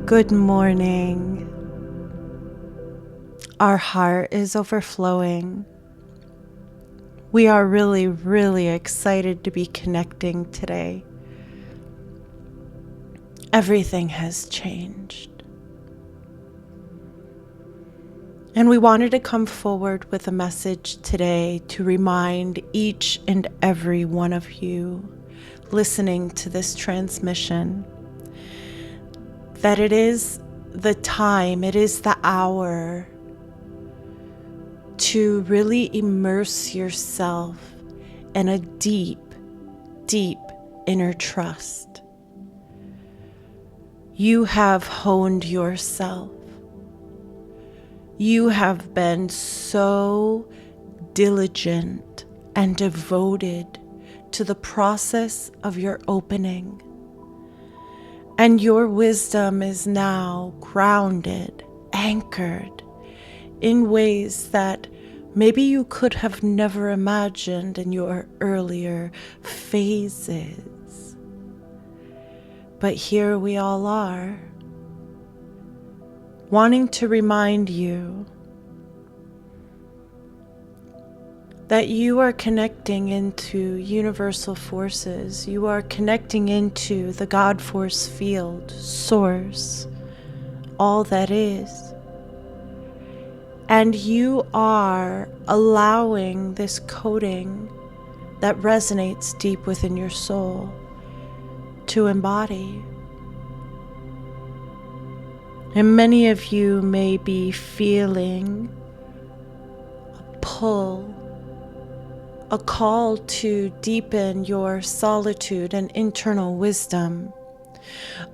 Good morning. Our heart is overflowing. We are really, really excited to be connecting today. Everything has changed. And we wanted to come forward with a message today to remind each and every one of you listening to this transmission that it is the time, it is the hour to really immerse yourself in a deep, deep inner trust. You have honed yourself. You have been so diligent and devoted to the process of your opening. And your wisdom is now grounded, anchored in ways that maybe you could have never imagined in your earlier phases. But here we all are, wanting to remind you that you are connecting into universal forces. You are connecting into the God force field, source, all that is. And you are allowing this coding that resonates deep within your soul to embody. And many of you may be feeling a pull, a call to deepen your solitude and internal wisdom,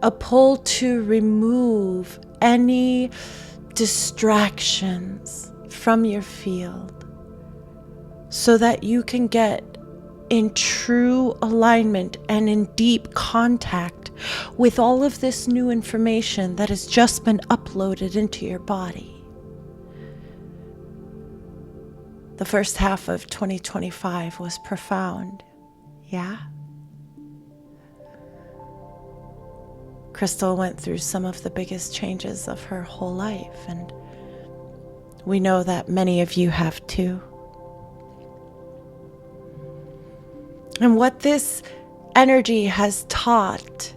a pull to remove any distractions from your field so that you can get in true alignment and in deep contact with all of this new information that has just been uploaded into your body. The first half of 2025 was profound, yeah? Crystal went through some of the biggest changes of her whole life, and we know that many of you have too. And what this energy has taught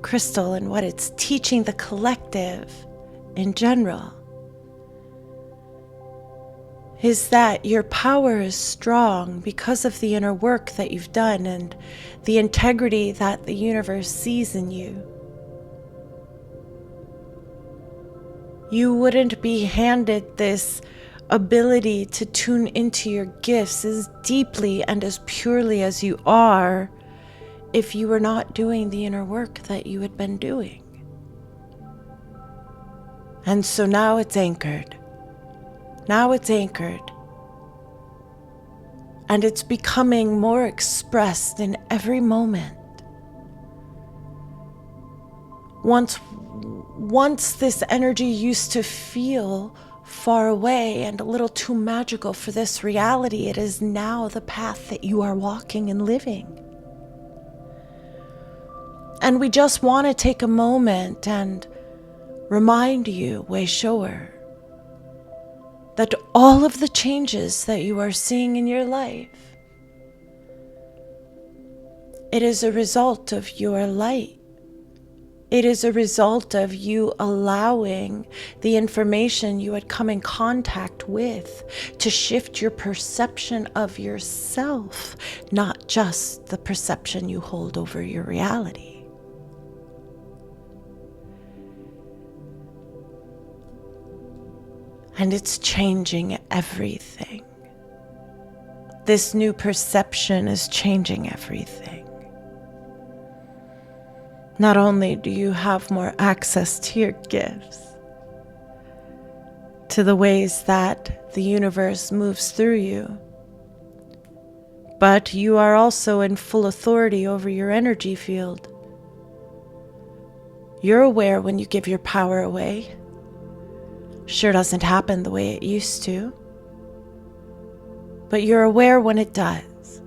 Crystal and what it's teaching the collective in general is that your power is strong because of the inner work that you've done and the integrity that the universe sees in you. You wouldn't be handed this ability to tune into your gifts as deeply and as purely as you are if you were not doing the inner work that you had been doing. And so now it's anchored. Now it's anchored. And it's becoming more expressed in every moment. Once this energy used to feel far away and a little too magical for this reality, it is now the path that you are walking and living. And we just want to take a moment and remind you, Weishoer, that all of the changes that you are seeing in your life, it is a result of your light. It is a result of you allowing the information you had come in contact with to shift your perception of yourself, not just the perception you hold over your reality. And it's changing everything. This new perception is changing everything. Not only do you have more access to your gifts, to the ways that the universe moves through you, but you are also in full authority over your energy field. You're aware when you give your power away. Sure doesn't happen the way it used to, but you're aware when it does.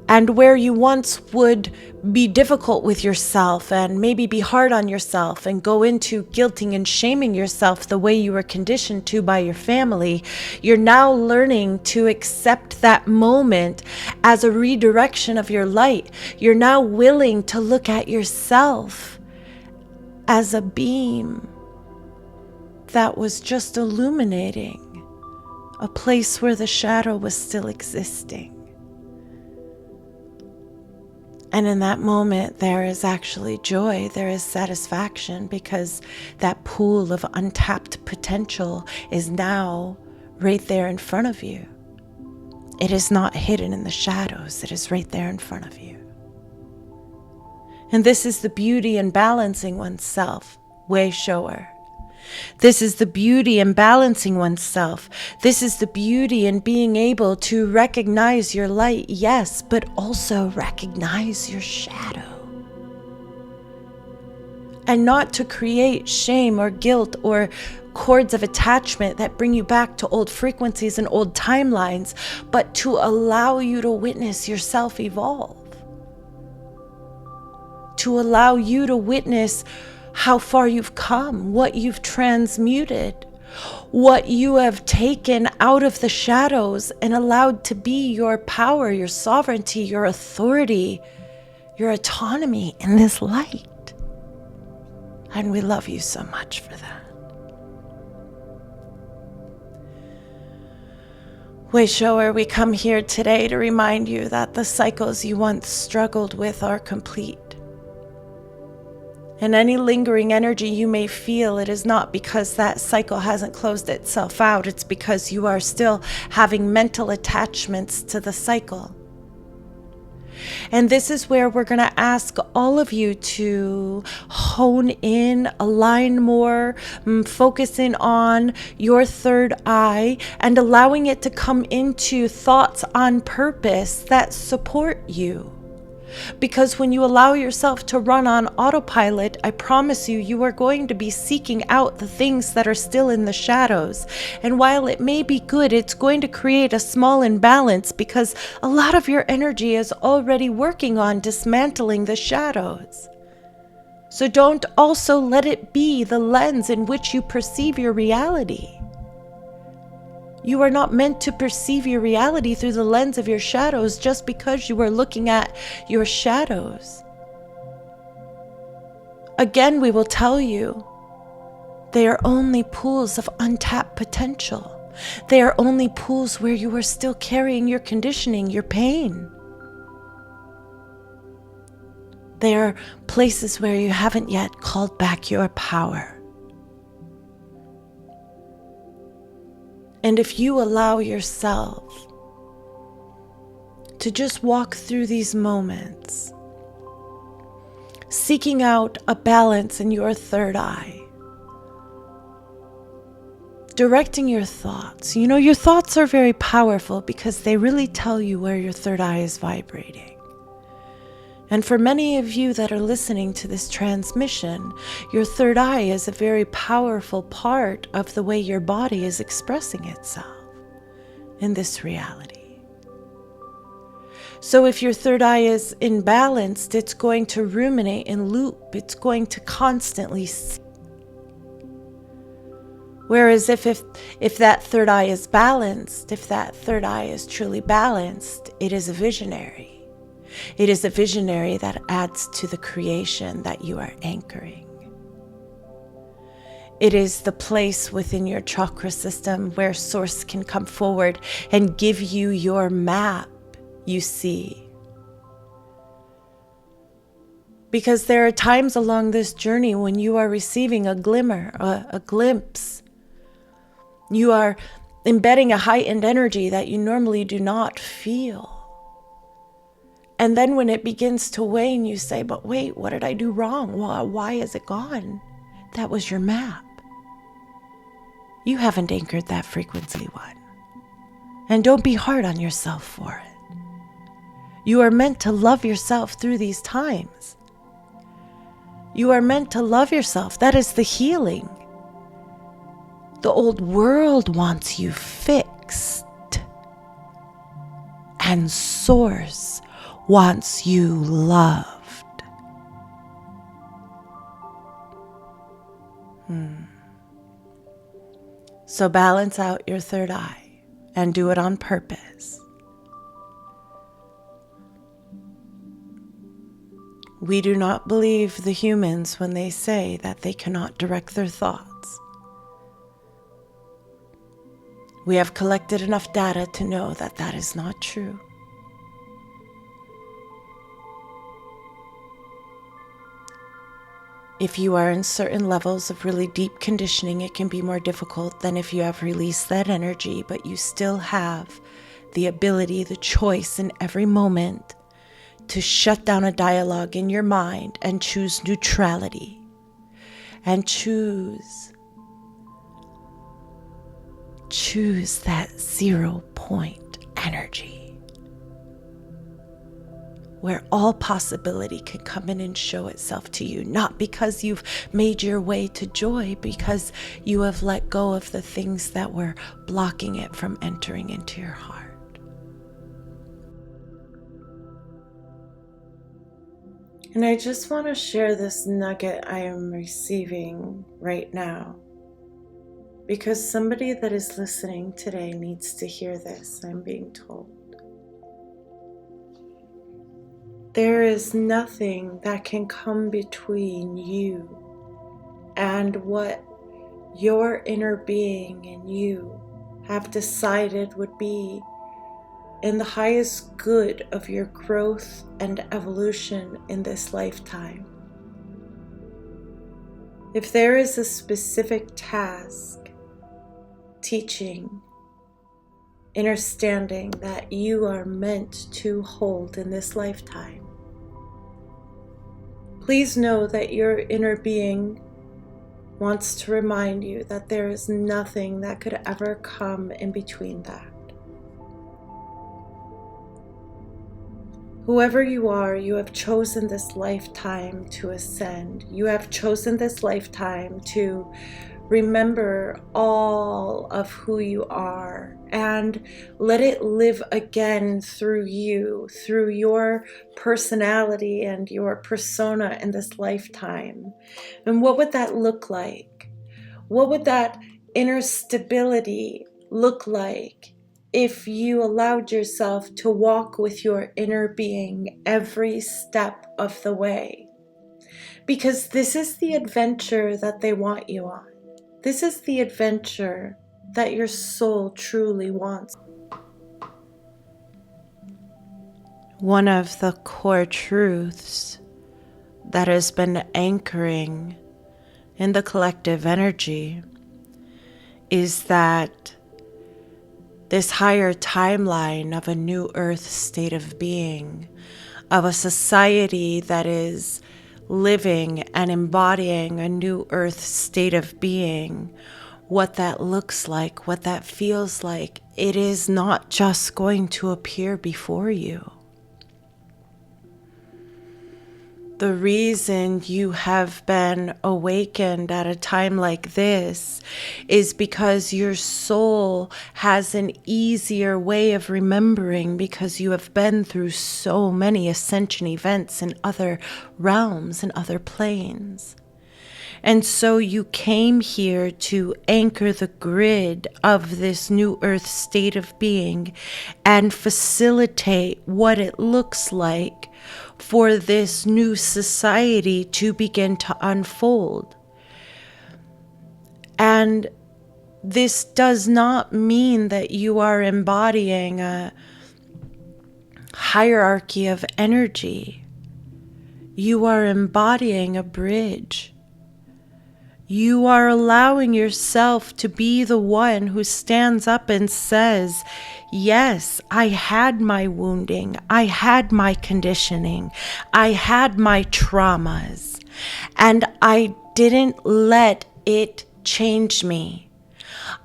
And where you once would be difficult with yourself and maybe be hard on yourself and go into guilting and shaming yourself the way you were conditioned to by your family, you're now learning to accept that moment as a redirection of your light. You're now willing to look at yourself as a beam that was just illuminating a place where the shadow was still existing. And in that moment, there is actually joy, there is satisfaction, because that pool of untapped potential is now right there in front of you. It is not hidden in the shadows, it is right there in front of you. And this is the beauty in balancing oneself, way shower. This is the beauty in balancing oneself. This is the beauty in being able to recognize your light, yes, but also recognize your shadow. And not to create shame or guilt or cords of attachment that bring you back to old frequencies and old timelines, but to allow you to witness yourself evolve. To allow you to witness how far you've come, what you've transmuted, what you have taken out of the shadows and allowed to be your power, your sovereignty, your authority, your autonomy in this light. And we love you so much for that. Wayshower, we come here today to remind you that the cycles you once struggled with are complete. And any lingering energy you may feel, it is not because that cycle hasn't closed itself out. It's because you are still having mental attachments to the cycle. And this is where we're going to ask all of you to hone in, align more, focus in on your third eye and allowing it to come into thoughts on purpose that support you. Because when you allow yourself to run on autopilot, I promise you, you are going to be seeking out the things that are still in the shadows. And while it may be good, it's going to create a small imbalance because a lot of your energy is already working on dismantling the shadows. So don't also let it be the lens in which you perceive your reality. You are not meant to perceive your reality through the lens of your shadows just because you are looking at your shadows. Again, we will tell you, they are only pools of untapped potential. They are only pools where you are still carrying your conditioning, your pain. They are places where you haven't yet called back your power. And if you allow yourself to just walk through these moments, seeking out a balance in your third eye, directing your thoughts. You know, your thoughts are very powerful because they really tell you where your third eye is vibrating. And for many of you that are listening to this transmission, your third eye is a very powerful part of the way your body is expressing itself in this reality. So if your third eye is imbalanced, it's going to ruminate and loop. It's going to constantly see. Whereas if that third eye is balanced, if that third eye is truly balanced, it is a visionary. It is a visionary that adds to the creation that you are anchoring. It is the place within your chakra system where source can come forward and give you your map, you see. Because there are times along this journey when you are receiving a glimmer, a glimpse. You are embedding a heightened energy that you normally do not feel. And then when it begins to wane, you say, but wait, what did I do wrong? Why is it gone? That was your map. You haven't anchored that frequency one. And don't be hard on yourself for it. You are meant to love yourself through these times. You are meant to love yourself. That is the healing. The old world wants you fixed. And source wants you loved. So balance out your third eye and do it on purpose. We do not believe the humans when they say that they cannot direct their thoughts. We have collected enough data to know that that is not true. If you are in certain levels of really deep conditioning, it can be more difficult than if you have released that energy, but you still have the ability, the choice in every moment to shut down a dialogue in your mind and choose neutrality and choose that 0 point energy where all possibility can come in and show itself to you, not because you've made your way to joy, because you have let go of the things that were blocking it from entering into your heart. And I just want to share this nugget I am receiving right now, because somebody that is listening today needs to hear this, I'm being told. There is nothing that can come between you and what your inner being and you have decided would be in the highest good of your growth and evolution in this lifetime. If there is a specific task, teaching, understanding that you are meant to hold in this lifetime, please know that your inner being wants to remind you that there is nothing that could ever come in between that. Whoever you are, you have chosen this lifetime to ascend. You have chosen this lifetime to remember all of who you are and let it live again through you, through your personality and your persona in this lifetime. And what would that look like? What would that inner stability look like if you allowed yourself to walk with your inner being every step of the way? Because this is the adventure that they want you on. This is the adventure that your soul truly wants. One of the core truths that has been anchoring in the collective energy is that this higher timeline of a new earth state of being, of a society that is living and embodying a new earth state of being, what that looks like, what that feels like, it is not just going to appear before you. The reason you have been awakened at a time like this is because your soul has an easier way of remembering, because you have been through so many ascension events in other realms and other planes. And so you came here to anchor the grid of this new earth state of being and facilitate what it looks like for this new society to begin to unfold. And this does not mean that you are embodying a hierarchy of energy. You are embodying a bridge. You are allowing yourself to be the one who stands up and says, yes, I had my wounding, I had my conditioning, I had my traumas, and I didn't let it change me.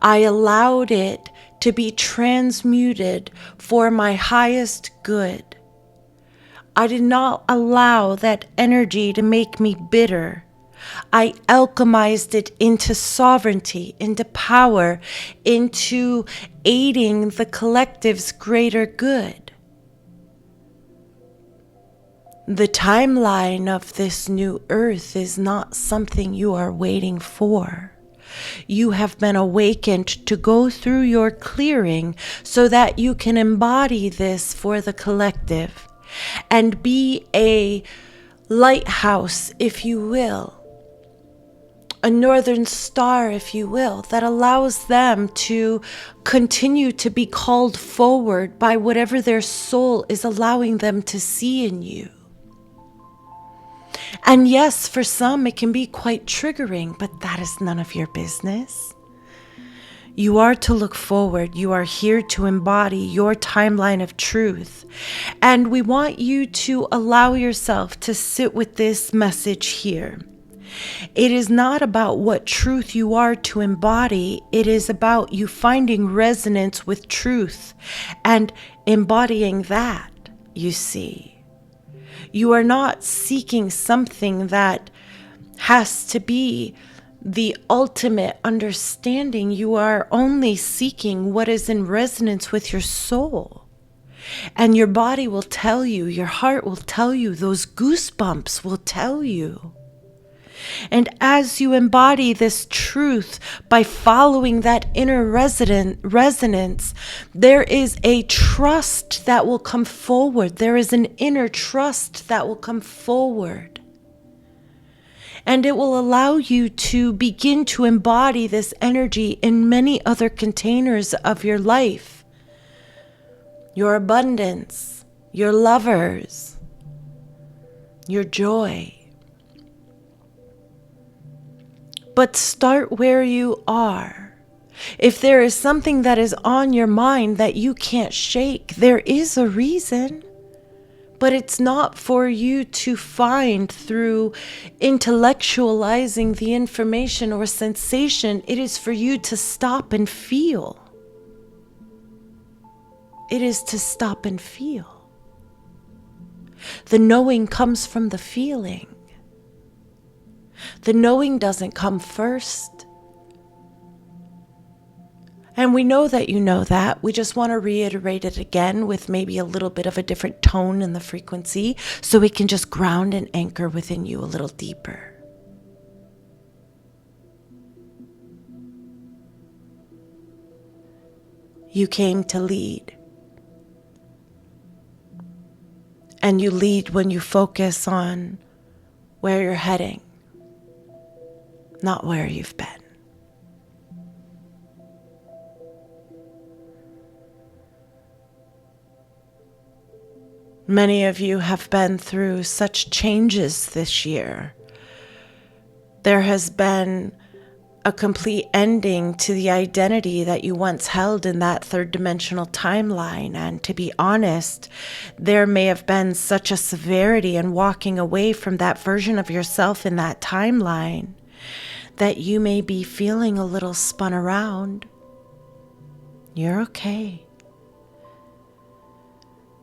I allowed it to be transmuted for my highest good. I did not allow that energy to make me bitter. I alchemized it into sovereignty, into power, into aiding the collective's greater good. The timeline of this new earth is not something you are waiting for. You have been awakened to go through your clearing so that you can embody this for the collective and be a lighthouse, if you will, a northern star, if you will, that allows them to continue to be called forward by whatever their soul is allowing them to see in you. And yes, for some it can be quite triggering, but that is none of your business. You are to look forward. You are here to embody your timeline of truth. And we want you to allow yourself to sit with this message here. It is not about what truth you are to embody. It is about you finding resonance with truth and embodying that, you see. You are not seeking something that has to be the ultimate understanding. You are only seeking what is in resonance with your soul. And your body will tell you, your heart will tell you, those goosebumps will tell you. And as you embody this truth by following that inner resonance, there is a trust that will come forward. There is an inner trust that will come forward. And it will allow you to begin to embody this energy in many other containers of your life. Your abundance, your lovers, your joy. But start where you are. If there is something that is on your mind that you can't shake, there is a reason. But it's not for you to find through intellectualizing the information or sensation. It is for you to stop and feel. It is to stop and feel. The knowing comes from the feeling. The knowing doesn't come first. And we know that you know that. We just want to reiterate it again with maybe a little bit of a different tone in the frequency so we can just ground and anchor within you a little deeper. You came to lead. And you lead when you focus on where you're heading, not where you've been. Many of you have been through such changes this year. There has been a complete ending to the identity that you once held in that third dimensional timeline. And to be honest, there may have been such a severity in walking away from that version of yourself in that timeline that you may be feeling a little spun around. You're okay.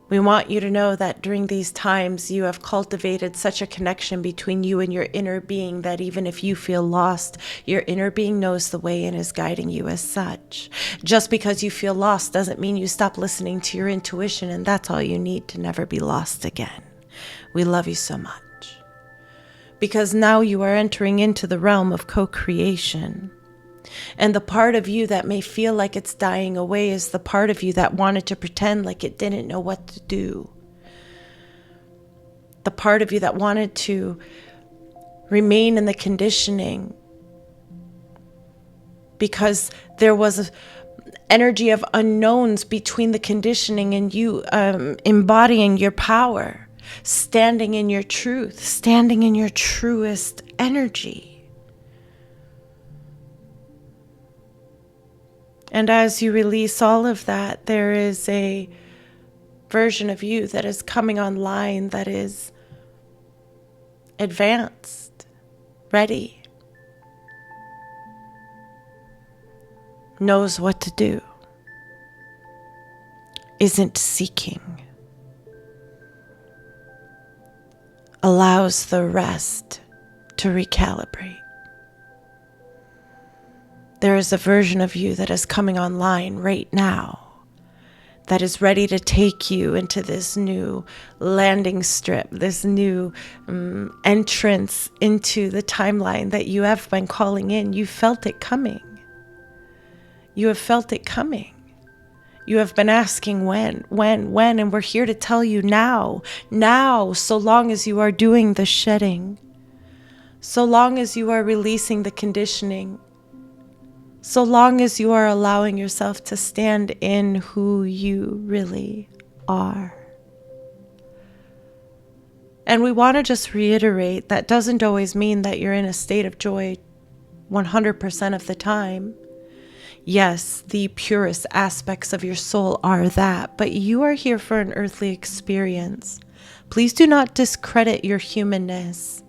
We want you to know that during these times you have cultivated such a connection between you and your inner being that even if you feel lost, your inner being knows the way and is guiding you as such. Just because you feel lost doesn't mean you stop listening to your intuition, and that's all you need to never be lost again. We love you so much. Because now you are entering into the realm of co-creation. And the part of you that may feel like it's dying away is the part of you that wanted to pretend like it didn't know what to do. The part of you that wanted to remain in the conditioning because there was an energy of unknowns between the conditioning and you embodying your power, standing in your truth, standing in your truest energy. And as you release all of that, there is a version of you that is coming online that is advanced, ready, knows what to do, isn't seeking, allows the rest to recalibrate. There is a version of you that is coming online right now that is ready to take you into this new landing strip, this new entrance into the timeline that you have been calling in. You felt it coming. You have felt it coming. You have been asking when, and we're here to tell you now, so long as you are doing the shedding, so long as you are releasing the conditioning, so long as you are allowing yourself to stand in who you really are. And we want to just reiterate that doesn't always mean that you're in a state of joy 100% of the time. Yes, the purest aspects of your soul are that, but you are here for an earthly experience. Please do not discredit your humanness.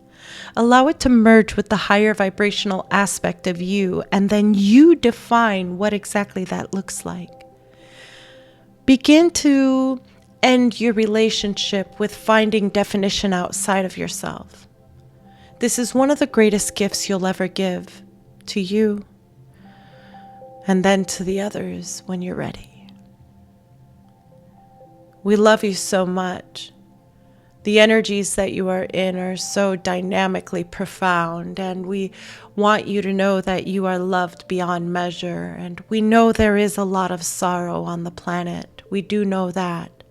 Allow it to merge with the higher vibrational aspect of you, and then you define what exactly that looks like. Begin to end your relationship with finding definition outside of yourself. This is one of the greatest gifts you'll ever give to you, and then to the others when you're ready. We love you so much. The energies that you are in are so dynamically profound, and we want you to know that you are loved beyond measure. And we know there is a lot of sorrow on the planet. We do know that.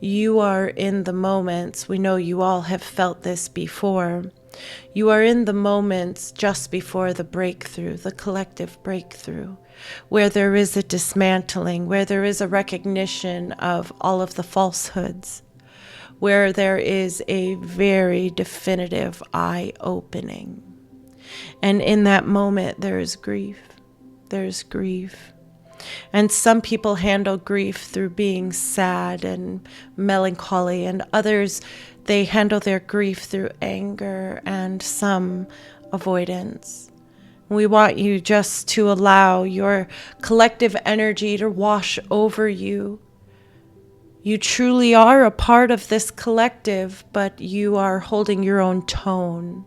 You are in the moments, we know you all have felt this before. You are in the moments just before the breakthrough, the collective breakthrough, where there is a dismantling, where there is a recognition of all of the falsehoods, where there is a very definitive eye-opening. And in that moment, there is grief. There's grief. And some people handle grief through being sad and melancholy, and others, they handle their grief through anger and some avoidance. We want you just to allow your collective energy to wash over you. You truly are a part of this collective, but you are holding your own tone.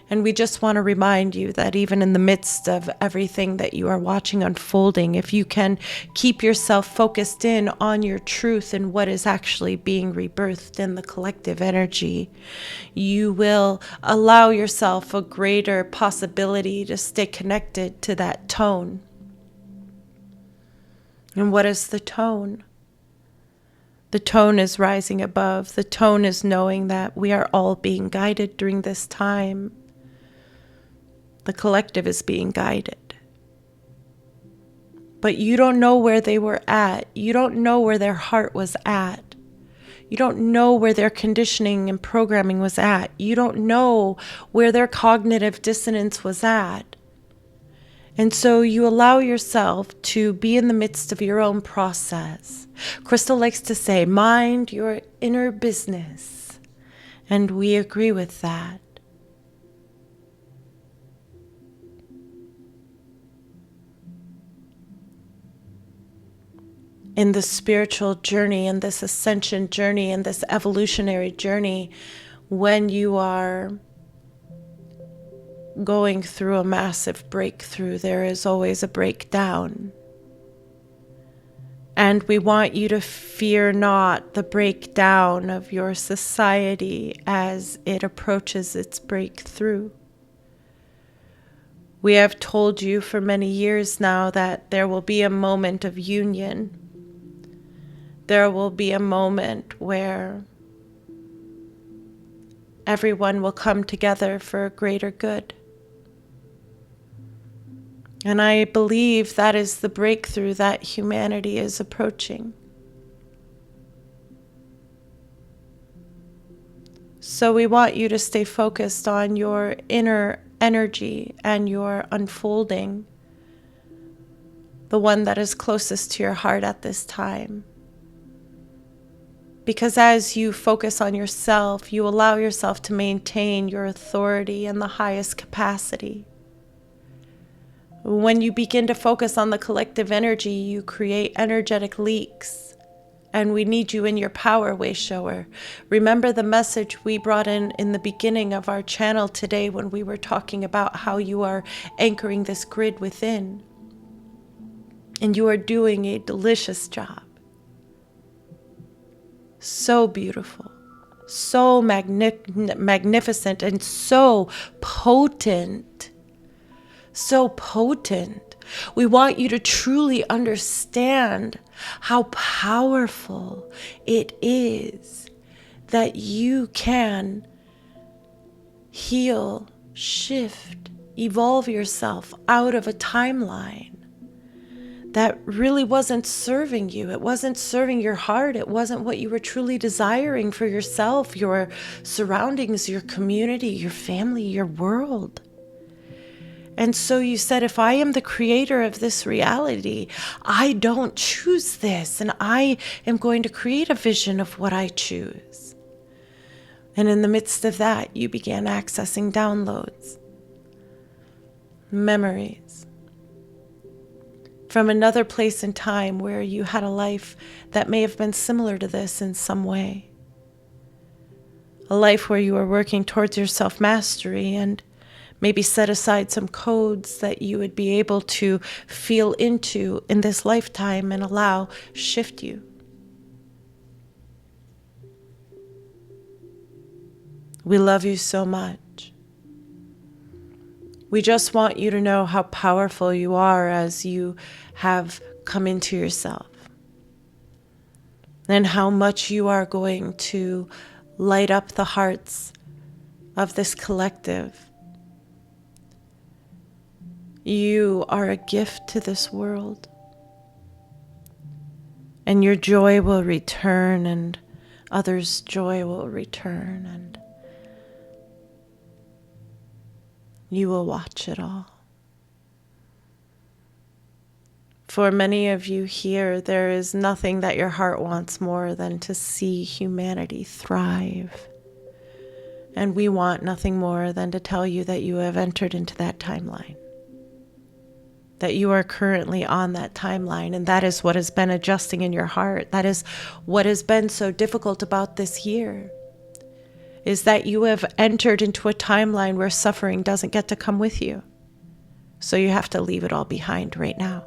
And we just want to remind you that even in the midst of everything that you are watching unfolding, if you can keep yourself focused in on your truth and what is actually being rebirthed in the collective energy, you will allow yourself a greater possibility to stay connected to that tone. And what is the tone? The tone is rising above. The tone is knowing that we are all being guided during this time. The collective is being guided. But you don't know where they were at. You don't know where their heart was at. You don't know where their conditioning and programming was at. You don't know where their cognitive dissonance was at. And so you allow yourself to be in the midst of your own process. Crystal likes to say, mind your inner business. And we agree with that. In this spiritual journey, in this ascension journey, in this evolutionary journey, when you are going through a massive breakthrough, there is always a breakdown. And we want you to fear not the breakdown of your society as it approaches its breakthrough. We have told you for many years now that there will be a moment of union. There will be a moment where everyone will come together for a greater good. And I believe that is the breakthrough that humanity is approaching. So we want you to stay focused on your inner energy and your unfolding, the one that is closest to your heart at this time. Because as you focus on yourself, you allow yourself to maintain your authority in the highest capacity. When you begin to focus on the collective energy, you create energetic leaks. And we need you in your power, way shower. Remember the message we brought in the beginning of our channel today when we were talking about how you are anchoring this grid within. And you are doing a delicious job. so beautiful, so magnificent, and so potent. So potent. We want you to truly understand how powerful it is that you can heal, shift, evolve yourself out of a timeline that really wasn't serving you. It wasn't serving your heart. It wasn't what you were truly desiring for yourself, your surroundings, your community, your family, your world. And so you said, if I am the creator of this reality, I don't choose this, and I am going to create a vision of what I choose. And in the midst of that, you began accessing downloads, memories from another place and time where you had a life that may have been similar to this in some way. A life where you were working towards your self-mastery and maybe set aside some codes that you would be able to feel into in this lifetime and allow shift you. We love you so much. We just want you to know how powerful you are as you have come into yourself, and how much you are going to light up the hearts of this collective. You are a gift to this world, and your joy will return, and others' joy will return, and you will watch it all. For many of you here, there is nothing that your heart wants more than to see humanity thrive. And we want nothing more than to tell you that you have entered into that timeline, that you are currently on that timeline, and that is what has been adjusting in your heart. That is what has been so difficult about this year, is that you have entered into a timeline where suffering doesn't get to come with you. So you have to leave it all behind right now.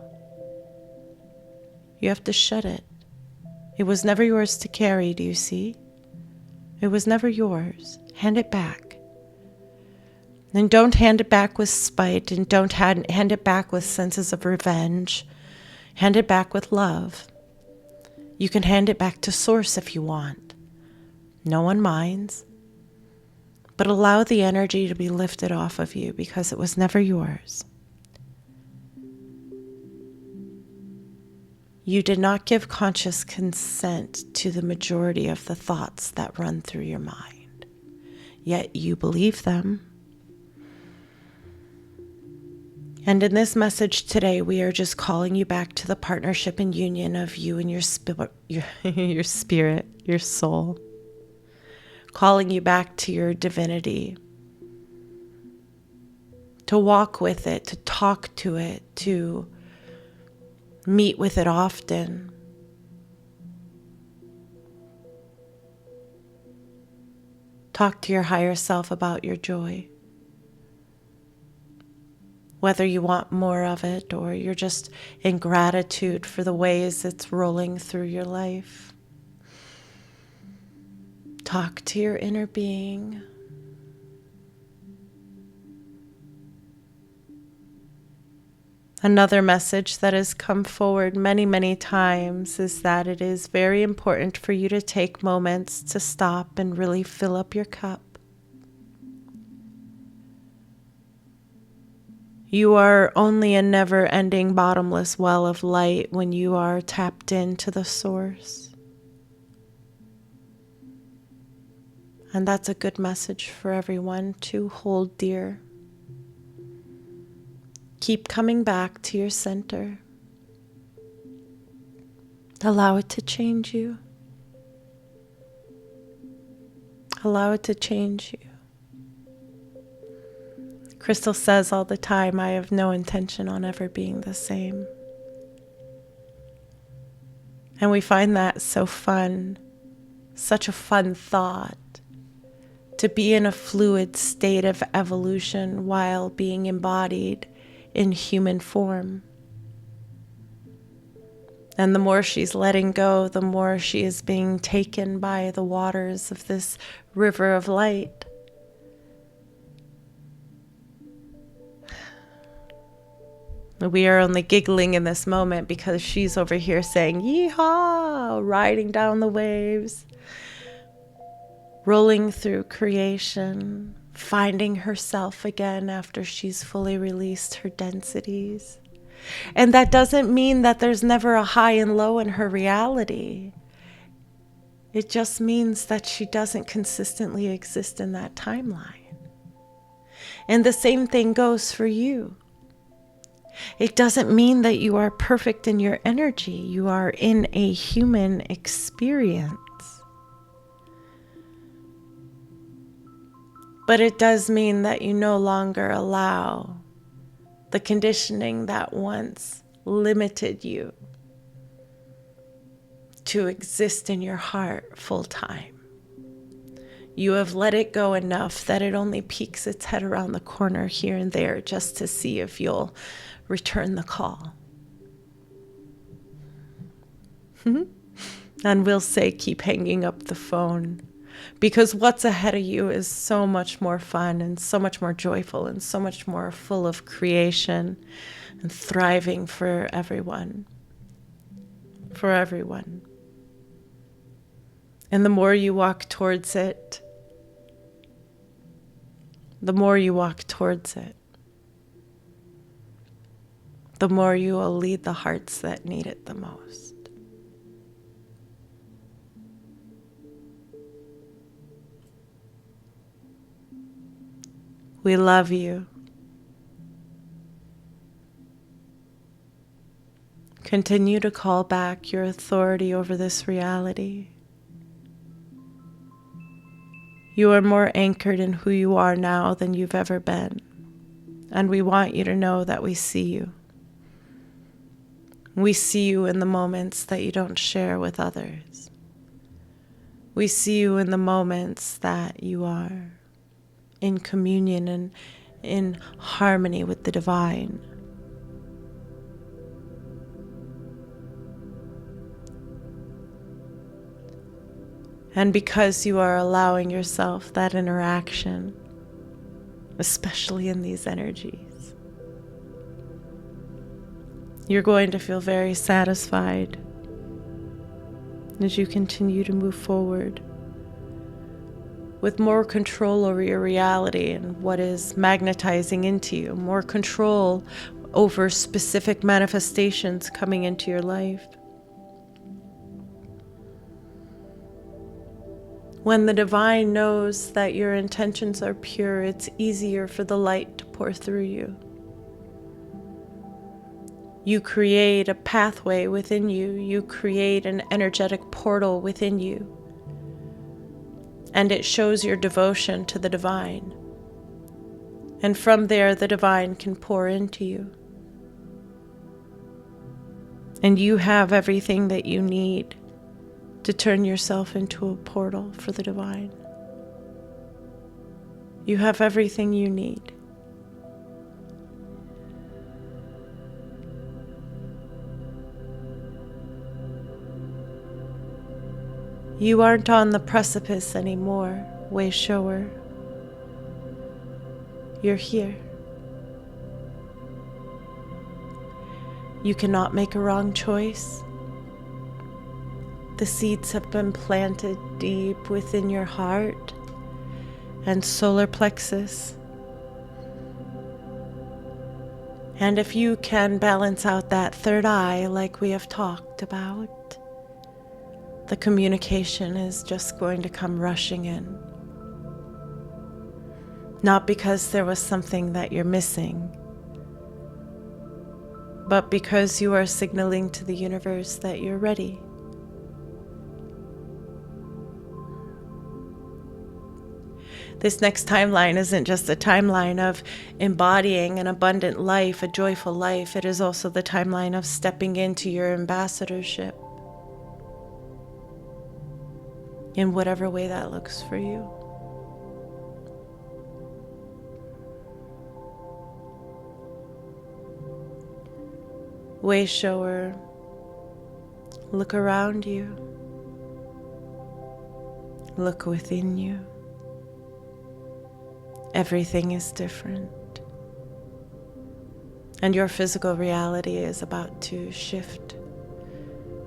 You have to shed it. It was never yours to carry, do you see? It was never yours. Hand it back. And don't hand it back with spite, and don't hand it back with senses of revenge. Hand it back with love. You can hand it back to Source if you want. No one minds. But allow the energy to be lifted off of you because it was never yours. You did not give conscious consent to the majority of the thoughts that run through your mind, yet you believe them. And in this message today, we are just calling you back to the partnership and union of you and your spirit, your soul. Calling you back to your divinity, to walk with it, to talk to it, to meet with it often. Talk to your higher self about your joy. Whether you want more of it or you're just in gratitude for the ways it's rolling through your life. Talk to your inner being. Another message that has come forward many, many times is that it is very important for you to take moments to stop and really fill up your cup. You are only a never-ending bottomless well of light when you are tapped into the source. And that's a good message for everyone to hold dear. Keep coming back to your center. Allow it to change you. Allow it to change you. Crystal says all the time, I have no intention on ever being the same. And we find that so fun, such a fun thought, to be in a fluid state of evolution while being embodied in human form. And the more she's letting go, the more she is being taken by the waters of this river of light. We are only giggling in this moment because she's over here saying, "Yeehaw!" riding down the waves, rolling through creation, finding herself again after she's fully released her densities. And that doesn't mean that there's never a high and low in her reality. It just means that she doesn't consistently exist in that timeline. And the same thing goes for you. It doesn't mean that you are perfect in your energy. You are in a human experience. But it does mean that you no longer allow the conditioning that once limited you to exist in your heart full time. You have let it go enough that it only peeks its head around the corner here and there just to see if you'll return the call. And we'll say, keep hanging up the phone, because what's ahead of you is so much more fun and so much more joyful and so much more full of creation and thriving for everyone. For everyone. And the more you walk towards it, the more you walk towards it, the more you will lead the hearts that need it the most. We love you. Continue to call back your authority over this reality. You are more anchored in who you are now than you've ever been. And we want you to know that we see you. We see you in the moments that you don't share with others. We see you in the moments that you are in communion and in harmony with the divine. And because you are allowing yourself that interaction, especially in these energies, you're going to feel very satisfied as you continue to move forward with more control over your reality and what is magnetizing into you, more control over specific manifestations coming into your life. When the divine knows that your intentions are pure, it's easier for the light to pour through you. You create a pathway within you. You create an energetic portal within you. And it shows your devotion to the divine. And from there, the divine can pour into you. And you have everything that you need to turn yourself into a portal for the divine. You have everything you need. You aren't on the precipice anymore, way shower. You're here. You cannot make a wrong choice. The seeds have been planted deep within your heart and solar plexus. And if you can balance out that third eye like we have talked about, the communication is just going to come rushing in. Not because there was something that you're missing, but because you are signaling to the universe that you're ready. This next timeline isn't just a timeline of embodying an abundant life, a joyful life. It is also the timeline of stepping into your ambassadorship in whatever way that looks for you. Way shower, Look around you. Look within you. Everything is different. And your physical reality is about to shift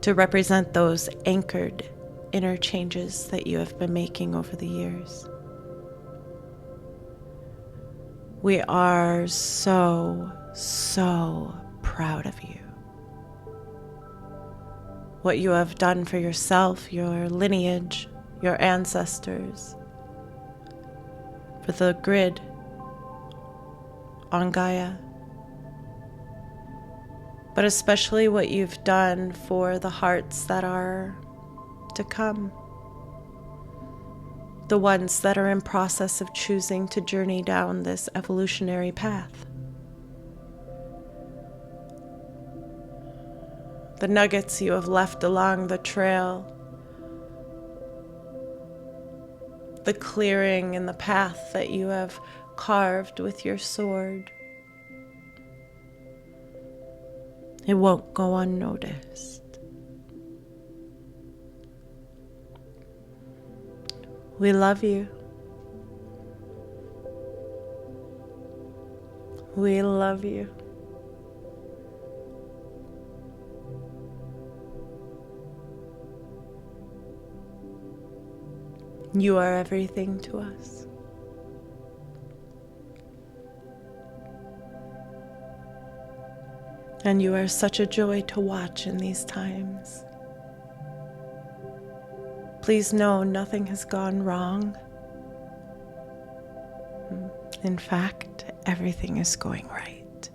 to represent those anchored inner changes that you have been making over the years. We are so proud of you. What you have done for yourself, your lineage, your ancestors, for the grid on Gaia, but especially what you've done for the hearts that are to come, the ones that are in process of choosing to journey down this evolutionary path. The nuggets you have left along the trail, the clearing in the path that you have carved with your sword. It won't go unnoticed. We love you. We love you. You are everything to us. And you are such a joy to watch in these times. Please know nothing has gone wrong. In fact, everything is going right.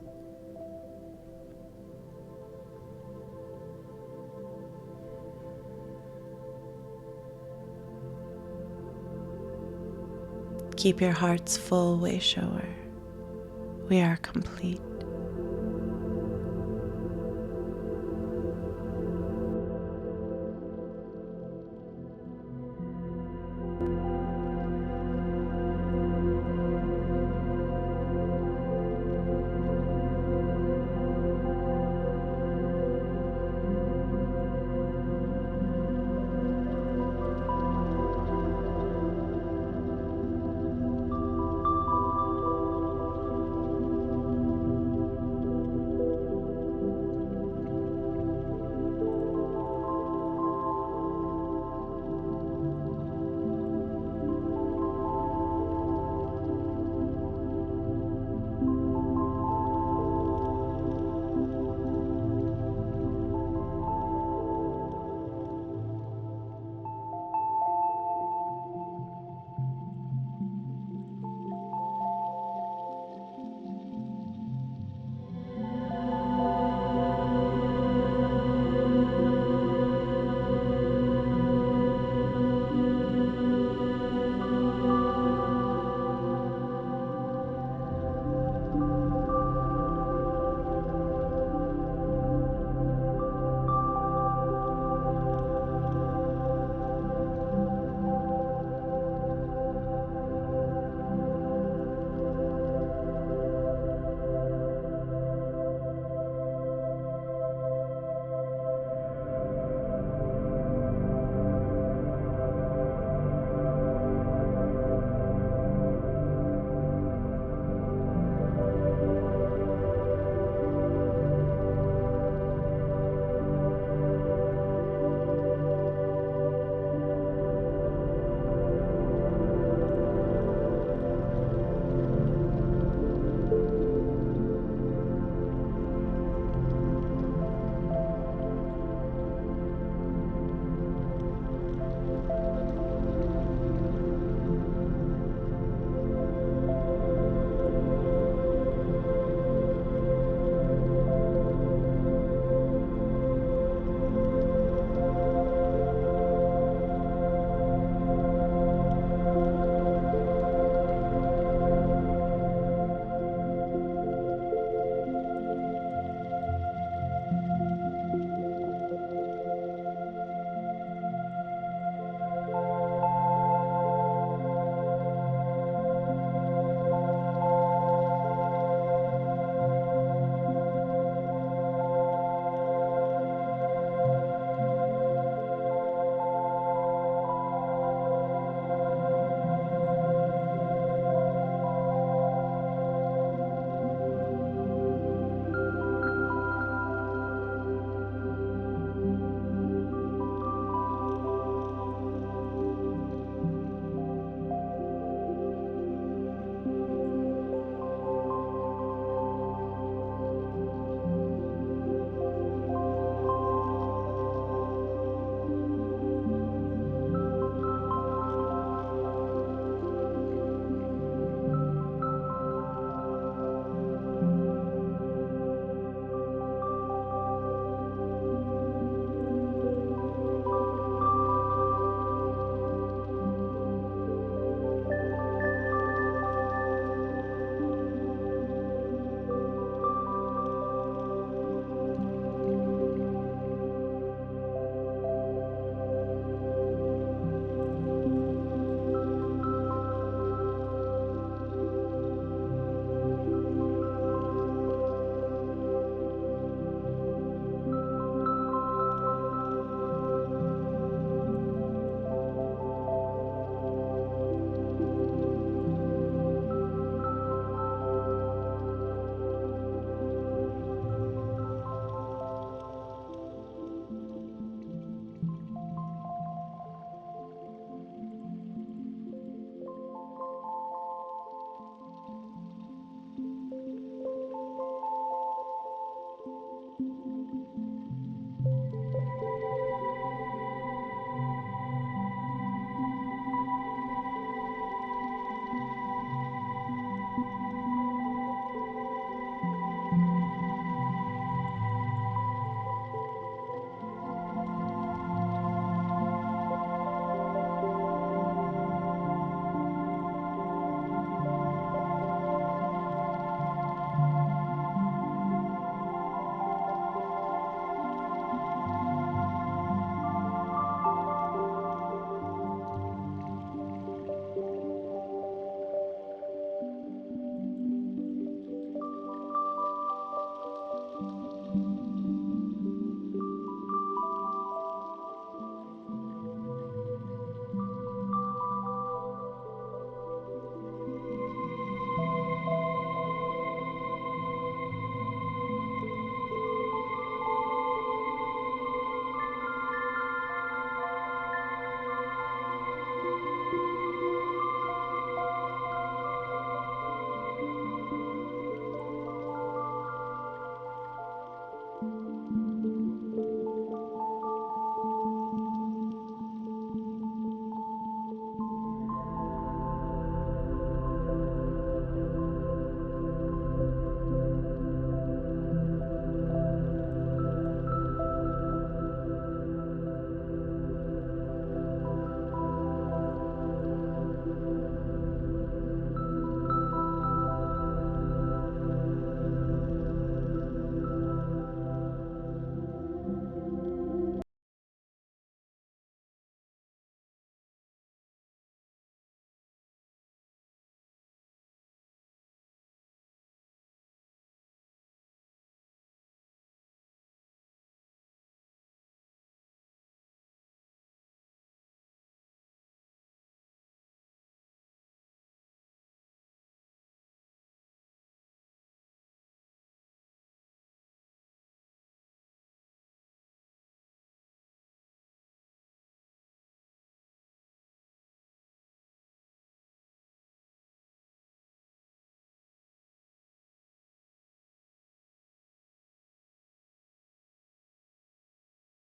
Keep your hearts full, way shower. We are complete.